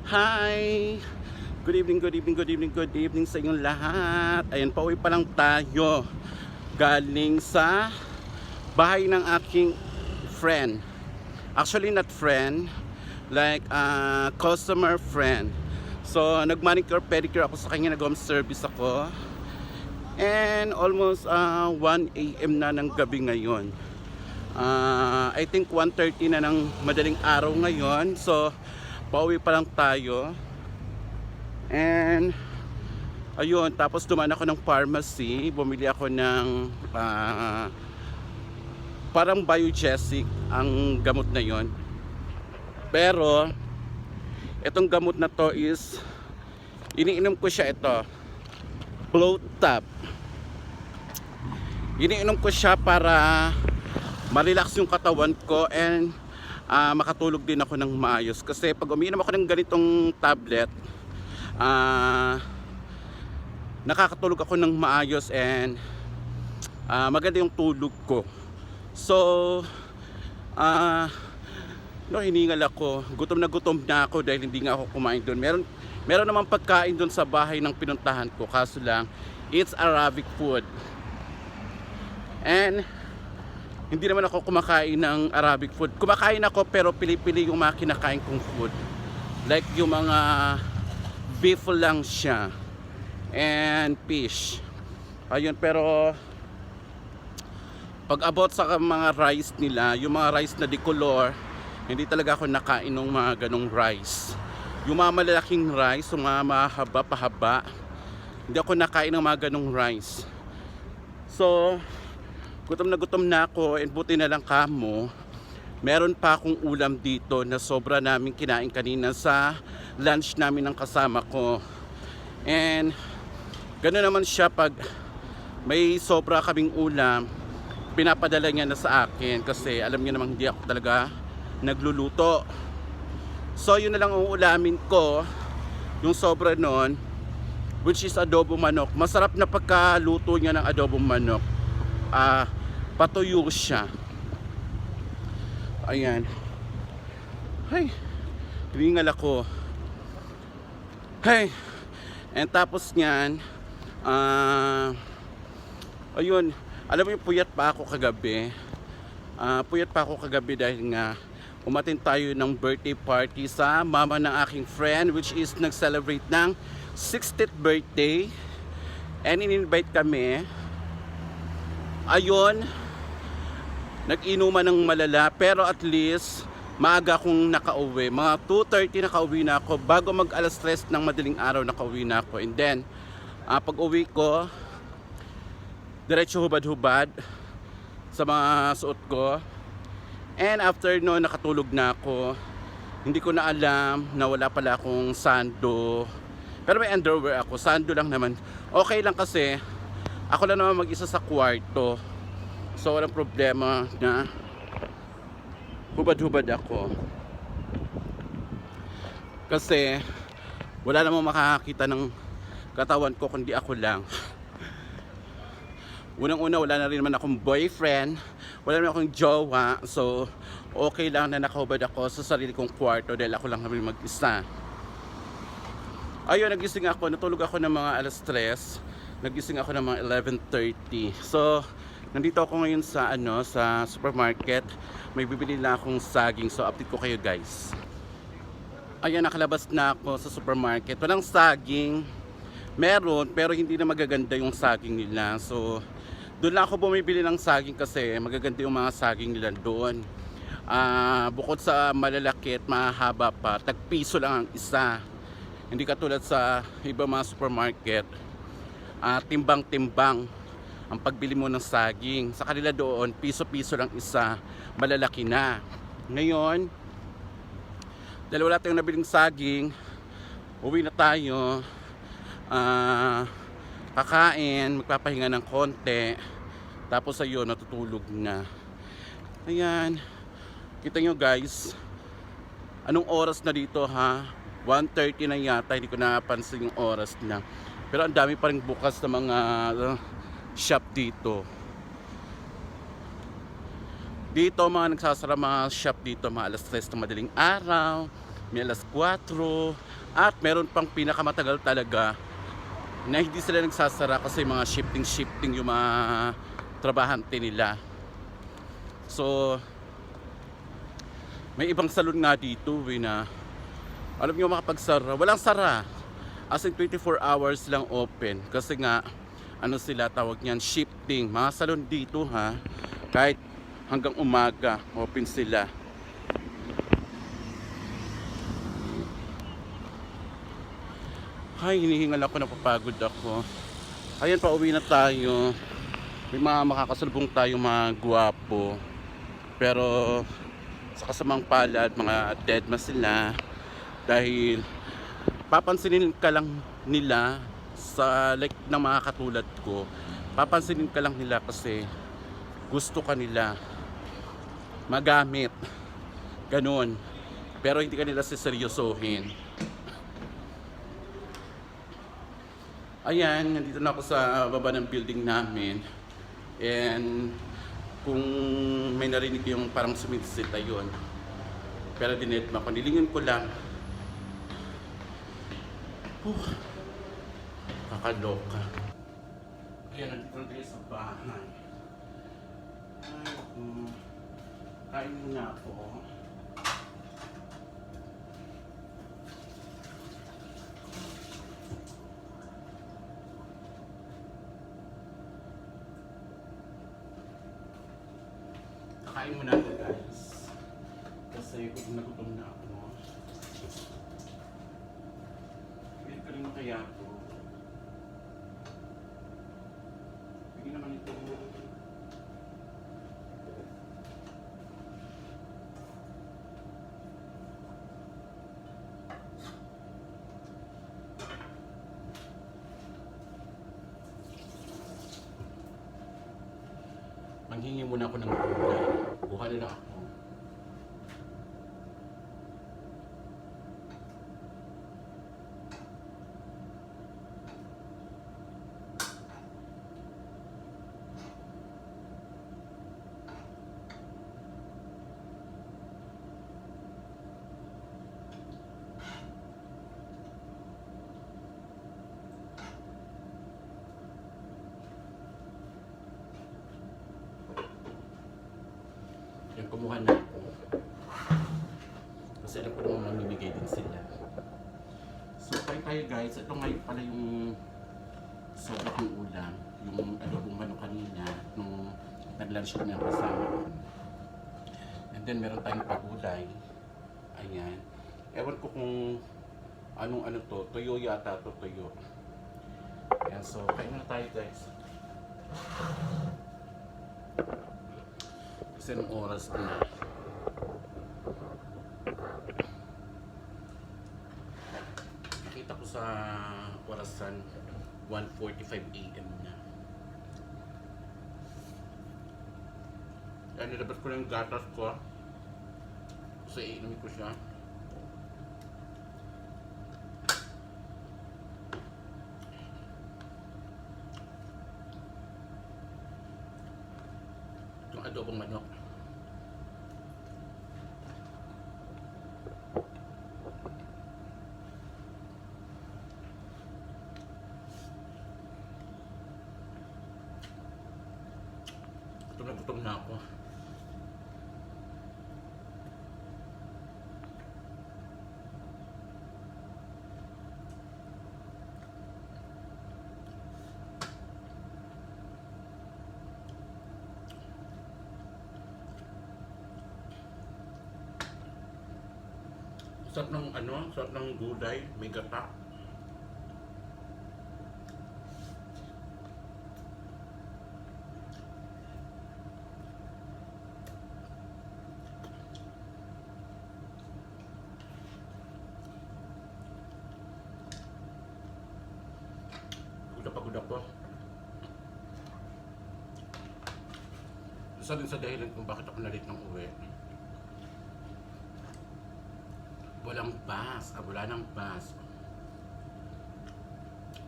Hi! Good evening, good evening, good evening, good evening sa inyong lahat. Ayan, pauwi pa lang tayo galing sa bahay ng aking friend. Actually, not friend, like customer friend. So, nag-manicure, pedicure ako sa kanya, nag-home service ako. And almost 1 a.m. na ng gabi ngayon. I think 1:30 na ng madaling araw ngayon. So, pauwi pa lang tayo. And ayun, tapos dumaan ako ng pharmacy, bumili ako ng parang Biogesic ang gamot na yon. Pero itong gamot na to is iniinom ko siya, ito bloat tab. Iniinom ko siya para ma-relax yung katawan ko and makatulog din ako ng maayos. Kasi pag umiinom ako ng ganitong tablet, nakakatulog ako ng maayos and maganda yung tulog ko. So hiningal ako, gutom na ako dahil hindi nga ako kumain doon. Meron namang pagkain doon sa bahay ng pinuntahan ko, kaso lang it's Arabic food. And hindi naman ako kumakain ng Arabic food. Kumakain ako pero pili-pili yung mga kinakain kong food. Like yung mga beef lang siya and fish. Ayun, pero pag about sa mga rice nila, yung mga rice na decolor, hindi talaga ako nakain ng mga ganong rice. Yung mga malalaking rice, yung mga mahaba pahaba, hindi ako nakain ng mga ganong rice. So gutom na ako, and buti na lang kamo, meron pa akong ulam dito na sobra namin kinain kanina sa lunch namin ng kasama ko. And gano'n naman siya, pag may sobra kaming ulam, pinapadala niya na sa akin kasi alam niya namang hindi ako talaga nagluluto. So yun na lang ang ulamin ko, yung sobra nun, which is adobo manok. Masarap na pagkaluto niya ng adobo manok. Patuyo siya. Ayan. Hay, hiningal ako. Hay. And tapos niyan, ayun, alam mo yung puyat pa ako kagabi. Puyat pa ako kagabi dahil nga umattend tayo ng birthday party sa mama ng aking friend, which is nag-celebrate ng 60th birthday. And in-invite kami. Ayun, nag-inuman ng malala, pero at least maaga akong nakauwi. Mga 2:30 nakauwi na ako. Bago mag alas 3 ng madaling araw nakauwi na ako. And then pag uwi ko, diretso hubad-hubad sa mga suot ko. And after no, nakatulog na ako. Hindi ko na alam na wala pala akong sando. Pero may underwear ako, sando lang naman. Okay lang kasi ako lang naman mag-isa sa kwarto. So walang problema na hubad-hubad ako. Kasi wala namang makakakita ng katawan ko kundi ako lang. Unang-una, wala na rin naman akong boyfriend, wala naman akong jowa. So okay lang na nakahubad ako sa sarili kong kwarto dahil ako lang naman mag-isa. Ayun, nagising ako, natulog ako ng mga alas 3. Nagising ako ng mga 11:30. So nandito ako ngayon sa sa supermarket. May bibili na akong saging. So update ko kayo, guys. Ayan, nakalabas na ako sa supermarket. Walang saging. Meron, pero hindi na magaganda yung saging nila. So doon lang ako bumibili ng saging kasi magaganda yung mga saging nila doon. Bukod sa malalaki at mahaba pa, tagpiso lang ang isa. Hindi katulad sa iba mga supermarket, timbang-timbang ang pagbili mo ng saging. Sa kanila doon, piso-piso lang isa, malalaki na. Ngayon, dahil wala tayong nabiling saging, uwi na tayo, kakain, magpapahinga ng konti, tapos ayun, natutulog na. Ayan, kita nyo guys, anong oras na dito ha? 1:30 na yata, hindi ko napansin yung oras na. Pero ang dami pa rin bukas na mga shop dito. Dito mga nagsasara mga shop dito mga alas 3 ng madaling araw. may alas 4, at meron pang pinakamatagal talaga na hindi sila nagsasara kasi mga shifting yung mga trabahante nila. So may ibang salon nga dito na alam nyo makapagsara, walang sara, as in 24 hours lang open, kasi nga ano sila tawag niyan, shifting. Mga salon dito ha, kahit hanggang umaga open sila. Ay, hinihingal ako, napapagod ako. Ayan, pauwi na tayo. May mga makakasalubong tayong mga gwapo, pero sa kasamang palad, mga deadma sila. Dahil papansinin ka lang nila sa like ng mga katulad ko. Papansinin ka lang nila kasi gusto ka nila magamit. Ganon. Pero hindi ka nila siseryosohin. Ayan, nandito na ako sa baba ng building namin. And kung may narinig yung parang sumisit, ayun. Pero dinetma ko, nilingin ko lang. Kakaloka. Ayan, nandito na tayo sa bahay. Ay, kain muna ako. Kain muna ako, guys. Kasi gutom na ako. Pilit ko rin kaya ito. Bigyan naman ito. Manghingi muna ako ng gulay. Buka nila ako. Yan, kumuha na ako. Kasi alam ko naman mamimigay din sila. So, tayo guys. Ito ngayon pala yung sobra kong ulam. Yung adobong manok kanina. Nung nag-lunch kami ang kasama ko. And then, meron tayong pagulay. Ayan. Ewan ko kung anong to. Tuyo yata to, tuyo. Ayan, so, kain na tayo guys. Kasi ng oras na. Nakita ko sa orasan 1:45 AM na. Kaya nilabas ko na yung gatas ko. Kasi iinumin ko siya. Itong adobong manok. Gutom na ako. Sarap ng sarap ng gulay, may gata. Pagod ako. Isa din sa dahilan kung bakit ako nalit ng uwi. Walang bus. Wala ng bus.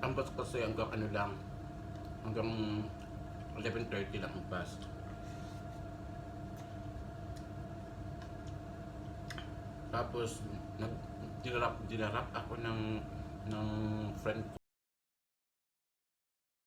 Ang bus kasi hanggang lang. Hanggang 11:30 lang ang bus. Tapos dinarap ako ng friend ko.